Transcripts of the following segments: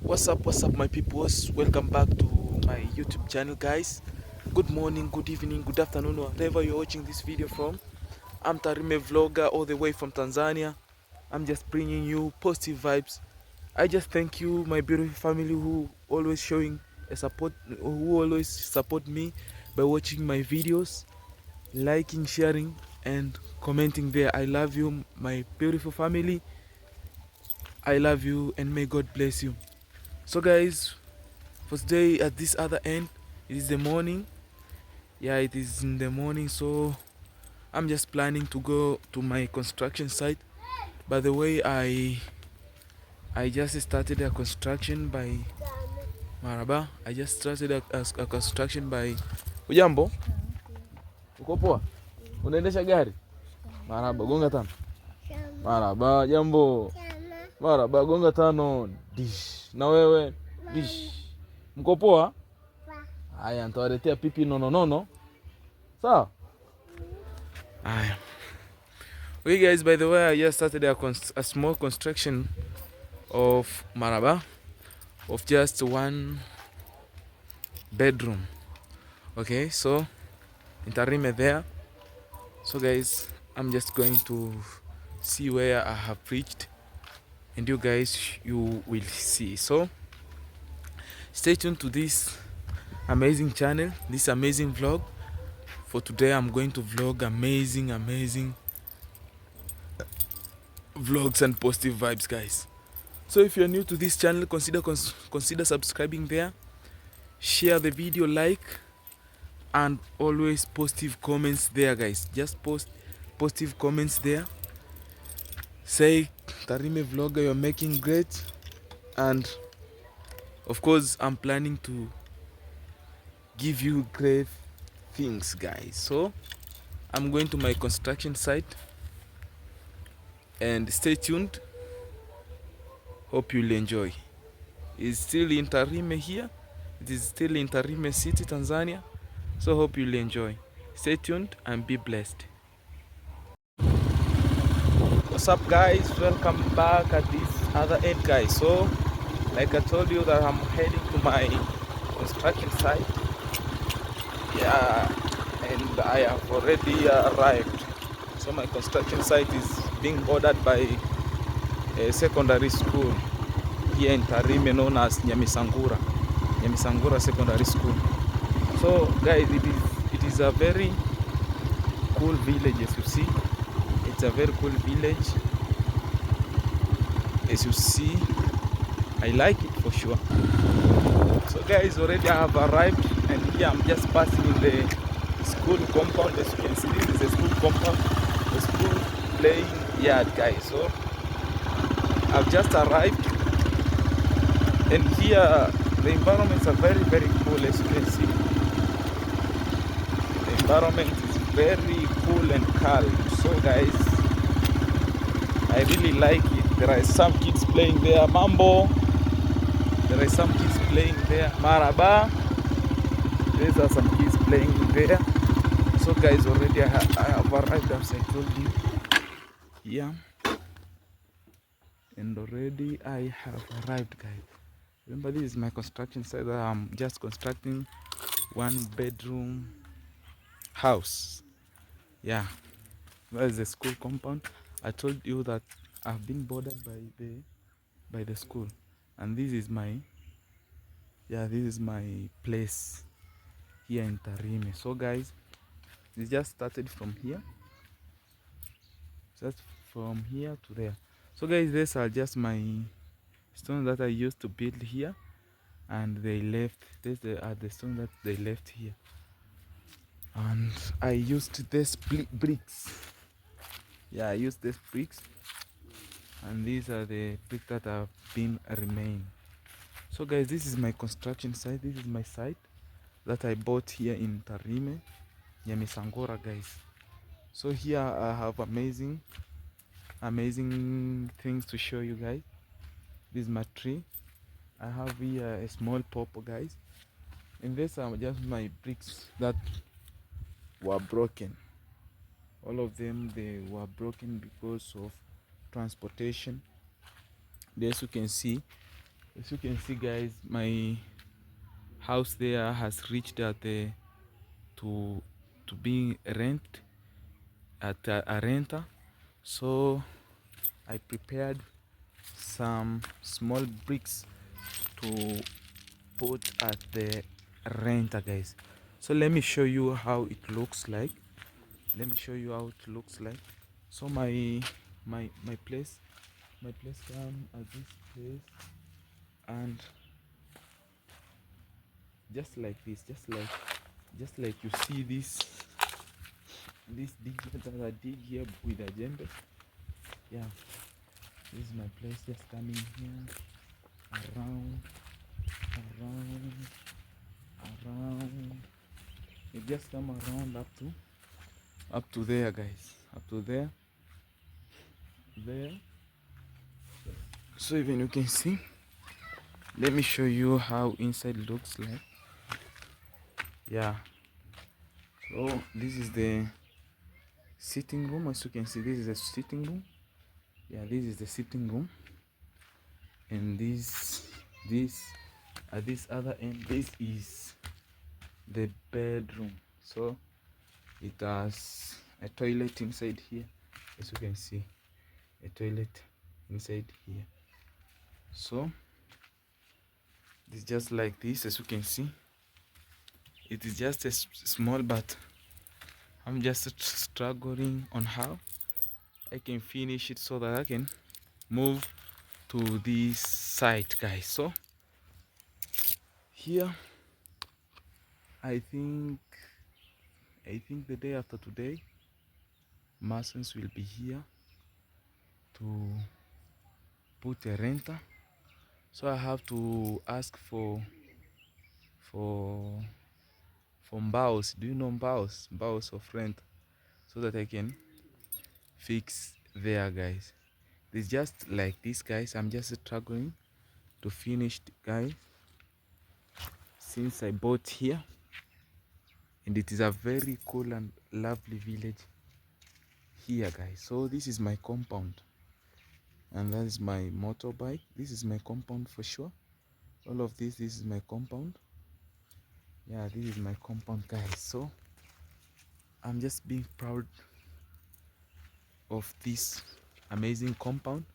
What's up my peoples, welcome back to my YouTube channel, guys. Good morning, good evening, good afternoon, wherever you're watching this video from. I'm Tarime Vlogger, all the way from Tanzania. I'm just bringing you positive vibes. I just thank you, my beautiful family, who always showing a support, who always support me by watching my videos, liking, sharing and commenting there. I love you, my beautiful family. I love you and may God bless you. So guys, for today at this other end, it is the morning. Yeah, it is in the morning, so I'm just planning to go to my construction site. By the way, I just started a construction by Maraba. I just started a construction by Ujambo. Uko poa? Unaendesha gari? Maraba, gonga tano. Maraba, jambo. Maraba, gonga tano. Dish. Na wewe? Dish. Mko poa? Haya, nitawaletea pipi nono. Sawa? Haya. Okay guys, by the way, I just started a small construction of Maraba, of just one bedroom. Okay, so Tarime there. So guys, I'm just going to see where I have reached, and you guys, you will see. So stay tuned to this amazing channel, this amazing vlog. For today I'm going to vlog amazing vlogs and positive vibes, guys. So if you're new to this channel, consider subscribing there, share the video, like, and always positive comments there, guys. Just post positive comments there. Say, Tarime Vlogger, you're making great. And of course, I'm planning to give you great things, guys. So I'm going to my construction site, and stay tuned. Hope you'll enjoy. It's still in Tarime here. It is still in Tarime City, Tanzania. So hope you'll enjoy. Stay tuned and be blessed. What's up guys, welcome back at this other end, guys. So like I told you that I'm heading to my construction site. Yeah, and I have already arrived. So my construction site is being bordered by a secondary school here in Tarime known as Nyamisangura Secondary School. So guys, it is a very cool village, as you see. It's a very cool village, as you see. I like it for sure. So guys, already I have arrived, and here I'm just passing in the school compound. As you can see, this is a school compound, the school playing yard, guys. So I've just arrived, and here the environments are very cool. As you can see, the environment is very cool and calm. So guys, I really like it. There are some kids playing there, Mambo. There are some kids playing there, Maraba. These are some kids playing there. So guys, already I have arrived, as I told you. Yeah. And already I have arrived, guys. Remember, this is my construction site. I'm just constructing one bedroom house. Yeah. That is the school compound. I told you that I've been bordered by the school. And this is my place here in Tarime. So guys, it just started from here, just from here to there. So guys, these are just my stones that I used to build here, and they left. These are the stones that they left here, and I used this bricks. Yeah, I used these bricks, and these are the bricks that have been remain. So guys, this is my construction site. This is my site that I bought here in Tarime, Nyamisangura, guys. So here I have amazing things to show you guys. This is my tree. I have here a small purple, guys, and these are just my bricks that were broken. All of them, they were broken because of transportation. As you can see, As you can see, guys, my house there has reached at the to being rent at a renter. So I prepared some small bricks to put at the renter, guys. So let me show you how it looks like. Let me show you how it looks like. So my place come at this place, and just like this, just like you see this dig that I dig here with a jembe. Yeah, this is my place, just coming here around around. It just come around up to there, guys, up to there. So even you can see, let me show you how inside looks like. Yeah, so this is the sitting room. As you can see, this is the sitting room. Yeah, this is the sitting room, and this at this other end, this is the bedroom. So it has a toilet inside here. As you can see, a toilet inside here. So it's just like this. As you can see, it is just a small, but I'm just struggling on how I can finish it so that I can move to this side, guys. So here, I think the day after today, Masons will be here to put a renter. So I have to ask for mbaos. Do you know mbaos? Mbaos of rent, so that I can fix there, guys. It's just like this, guys. I'm just struggling to finish, guys, since I bought here, and it is a very cool and lovely village here, guys. So this is my compound, and that is my motorbike. This is my compound for sure. All of this is my compound. Yeah, this is my compound, guys. So I'm just being proud of this amazing compound,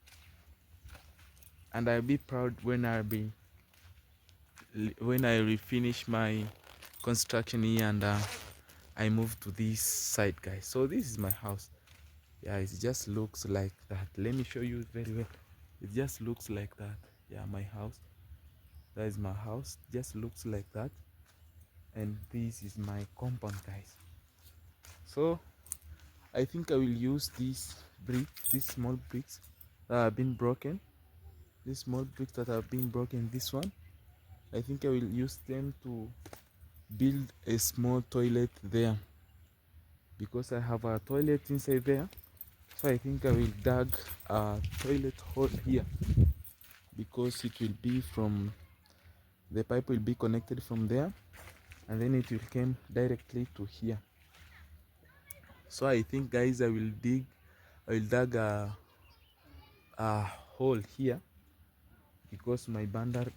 and I'll be proud when I refinish my construction here, and I move to this side, guys. So this is my house. Yeah, it just looks like that. Let me show you very well. It just looks like that. Yeah, my house. That is my house. Just looks like that. And this is my compound, guys. So I think I will use these small bricks that have been broken. These small bricks that have been broken, this one, I think I will use them to build a small toilet there, because I have a toilet inside there. So I think I will dig a toilet hole here, because it will be from the pipe will be connected from there, and then it will come directly to here. So I think, guys, I will dig a hole here, because my boundary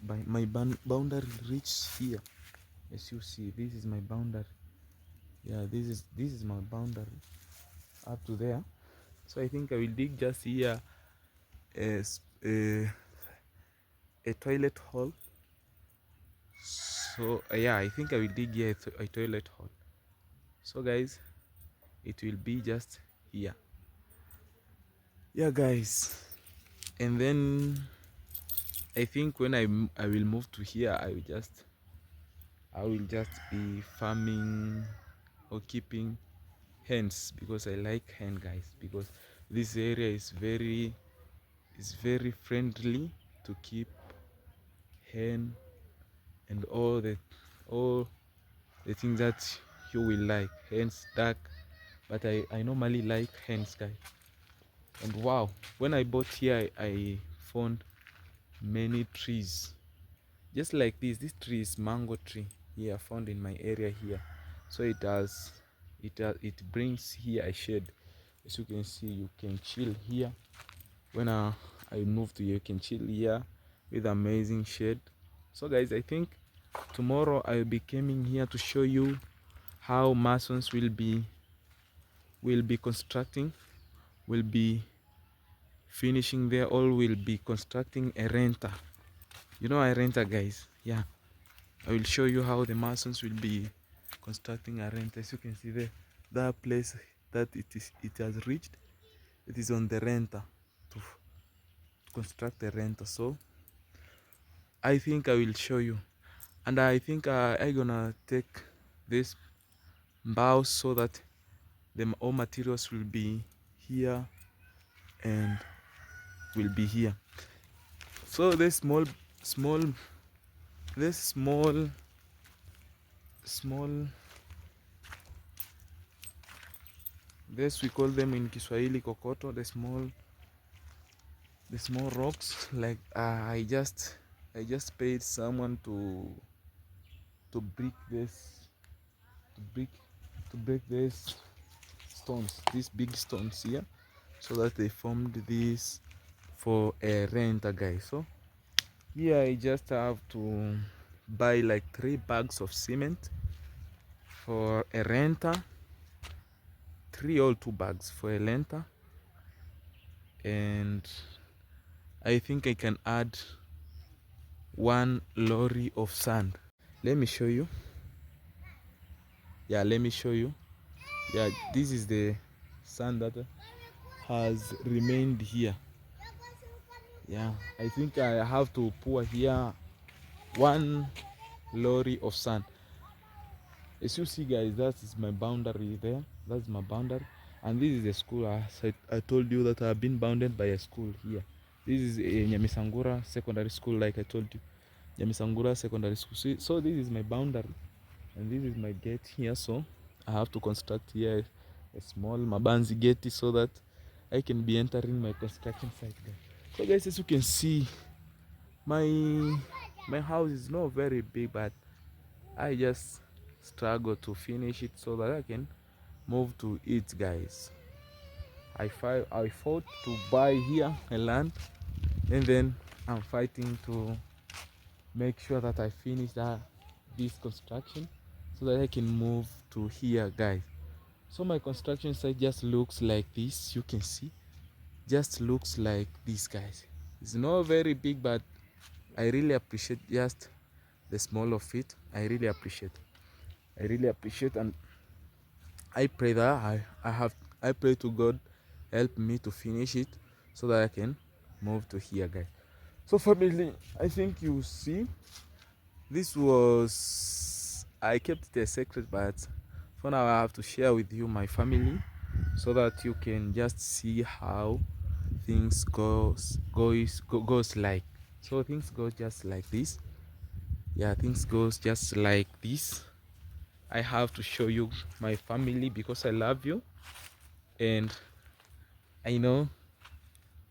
reaches here. As you see, this is my boundary. Yeah, this is my boundary up to there. So I think I will dig just here a toilet hole. So yeah, I think I will dig here a toilet hole. So guys, it will be just here. Yeah, guys, and then I think when I will move to here, I will just be farming or keeping hens, because I like hen, guys, because this area is very friendly to keep hen and all the things that you will like. Hens, duck, but I normally like hens, guys. And wow, when I bought here, I found many trees just like this tree is mango tree here, found in my area here. So it brings here a shade. As you can see, you can chill here. When I move to here, you can chill here with amazing shade. So guys, I think tomorrow I'll be coming here to show you how masons will be constructing, will be finishing there, or will be constructing a renter. You know a renter, guys? Yeah, I will show you how the masons will be constructing a renter. As you can see there, that place that it has reached, it is on the renter to construct a renter. So I think I will show you, and I think I gonna take this bow so that all materials will be here and will be here. So this this we call them in Kiswahili kokoto, the small rocks. Like I just paid someone to break this to break these stones, these big stones here, so that they formed this for a renter, guys. So here I just have to buy like 3 bags of cement for a renter, 3 or 2 bags for a renter, and I think I can add 1 lorry of sand. Let me show you. Yeah, let me show you. Yeah, this is the sand that has remained here. Yeah, I think I have to pour here 1 lorry of sand. As you see, guys, that is my boundary there. That's my boundary, and this is the school. I told you that I've been bounded by a school here. This is a Nyamisangura Secondary School, like I told you. Nyamisangura Secondary School. So this is my boundary, and this is my gate here. So I have to construct here a small Mabanzi gate so that I can be entering my construction site, guys. So guys, as you can see, my house is not very big, but I just struggle to finish it so that I can move to it, guys. I fought to buy here a land, and then I'm fighting to make sure that I finish this construction so that I can move to here, guys. So my construction site just looks like this. You can see, just looks like this, guys. It's not very big, but I really appreciate just the small of it. I really appreciate, and I pray that I pray to God help me to finish it so that I can move to here, guys. So family, I think you see, this was, I kept it a secret, but for now I have to share with you my family so that you can just see how things goes like. So things go just like this. Yeah, things goes just like this. I have to show you my family because I love you, and I know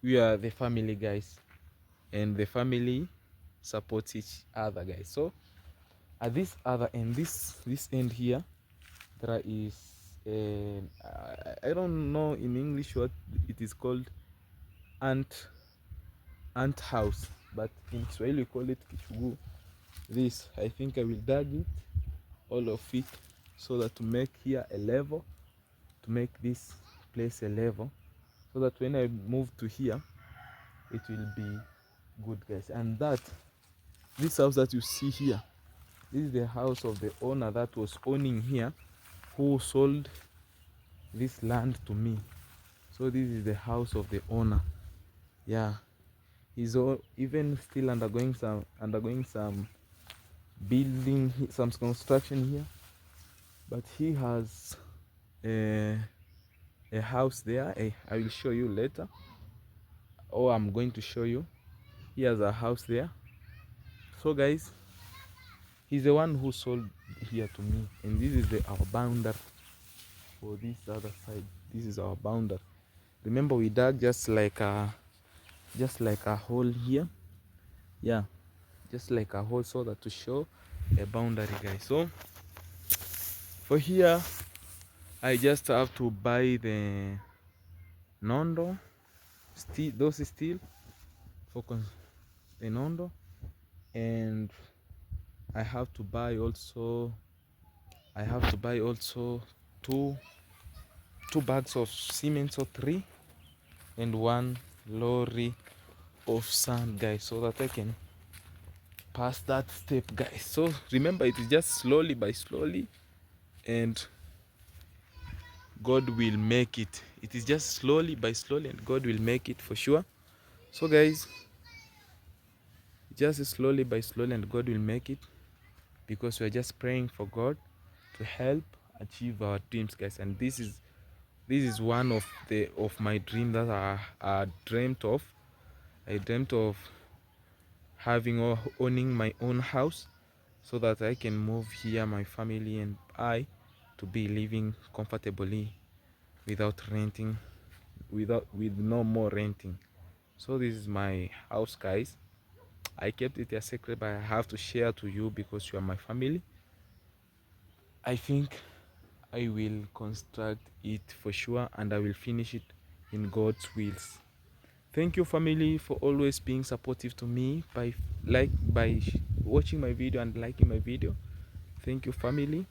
we are the family, guys, and the family supports each other, guys. So at this other end, this end here, there is a, I don't know in English what it is called, ant house, but in Swahili we call it kichugu. This, I think I will dig it, all of it, so that to make here a level, to make this place a level, so that when I move to here it will be good, guys. And this house that you see here, this is the house of the owner that was owning here, who sold this land to me. So this is the house of the owner. Yeah, he's even still undergoing some building, some construction here, but he has a house there. I will show you later, or I'm going to show you. He has a house there. So guys, he's the one who sold here to me, and this is our boundary for this other side. This is our boundary. Remember, we dug just like a hole here. Yeah, just like a hole, so that to show a boundary, guys. So for here I just have to buy the nondo steel, those steel Enondo, and I have to buy also two bags of cement, or three, and one lorry of sand, guys, so that I can pass that step, guys. So remember, it is just slowly by slowly, and God will make it. It is just slowly by slowly, and God will make it for sure. So guys, just slowly by slowly, and God will make it, because we are just praying for God to help achieve our dreams, guys. And this is one of my dreams that I dreamt of. I dreamt of having or owning my own house, so that I can move here, my family and I, to be living comfortably without renting, with no more renting. So this is my house, guys. I kept it a secret, but I have to share to you because you are my family. I think I will construct it for sure, and I will finish it in God's wills. Thank you, family, for always being supportive to me by watching my video and liking my video. Thank you, family.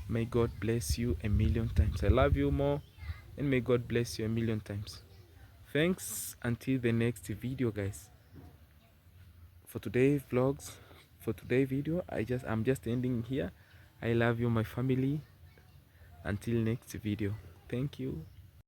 May God bless you a million times. I love you more, and may God bless you a million times. Thanks. Until the next video, guys. For today's vlogs, for today's video, I'm just ending here. I love you, my family. Until next video. Thank you.